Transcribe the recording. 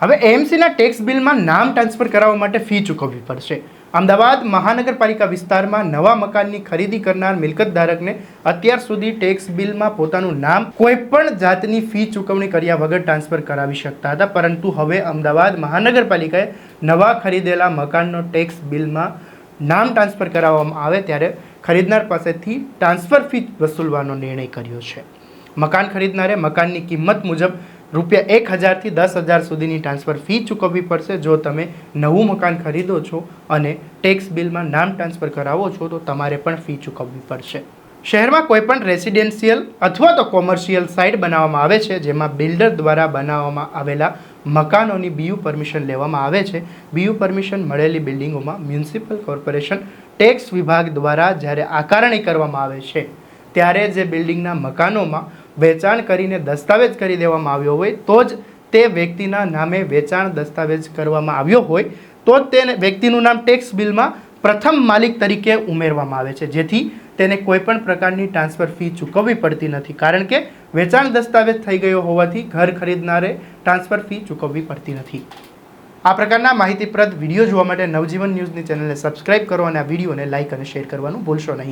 હવે એએમસીના ટેક્સ બિલમાં નામ ટ્રાન્સફર કરાવવા માટે ફી ચૂકવવી પડશે. અમદાવાદ મહાનગરપાલિકા વિસ્તારમાં નવા મકાનની ખરીદી કરનાર મિલકત ધારકને અત્યાર સુધી ટેક્સ બિલમાં પોતાનું નામ કોઈપણ જાતની ફી ચૂકવણી કર્યા વગર ટ્રાન્સફર કરાવી શકતા હતા, પરંતુ હવે અમદાવાદ મહાનગરપાલિકાએ નવા ખરીદેલા મકાનનો ટેક્સ બિલમાં નામ ટ્રાન્સફર કરાવવામાં આવે ત્યારે ખરીદનાર પાસેથી ટ્રાન્સફર ફી વસૂલવાનો નિર્ણય કર્યો છે. મકાન ખરીદનારે મકાનની કિંમત મુજબ ₹1000થી 10,000 સુધીની ટ્રાન્સફર ફી ચૂકવવી પડશે. જો તમે નવું મકાન ખરીદો છો અને ટેક્સ બિલમાં નામ ટ્રાન્સફર કરાવો છો તો તમારે પણ ફી ચૂકવવી પડશે. શહેરમાં કોઈપણ રેસિડેન્શિયલ અથવા તો કોમર્શિયલ સાઇટ બનાવવામાં આવે છે જેમાં બિલ્ડર દ્વારા બનાવવામાં આવેલા મકાનોની બીયુ પરમિશન લેવામાં આવે છે. બીયુ પરમિશન મળેલી બિલ્ડિંગોમાં મ્યુનિસિપલ કોર્પોરેશન ટેક્સ વિભાગ દ્વારા જ્યારે આકારણી કરવામાં આવે છે ત્યારે જે બિલ્ડિંગના મકાનોમાં વેચાણ કરીને દસ્તાવેજ કરી દેવામાં આવ્યો હોય તો જ તે વ્યક્તિના નામે વેચાણ દસ્તાવેજ કરવામાં આવ્યો હોય તો જ તે વ્યક્તિનું નામ ટેક્સ બિલમાં પ્રથમ માલિક તરીકે ઉમેરવામાં આવે છે, જેથી તેને કોઈપણ પ્રકારની ટ્રાન્સફર ફી ચૂકવવી પડતી નથી, કારણ કે વેચાણ દસ્તાવેજ થઈ ગયો હોવાથી ઘર ખરીદનારે ટ્રાન્સફર ફી ચૂકવવી પડતી નથી. આ પ્રકારના માહિતીપ્રદ વિડીયો જોવા માટે નવજીવન ન્યૂઝની ચેનલને સબસ્ક્રાઇબ કરો અને આ વિડીયોને લાઇક અને શેર કરવાનું ભૂલશો નહીં.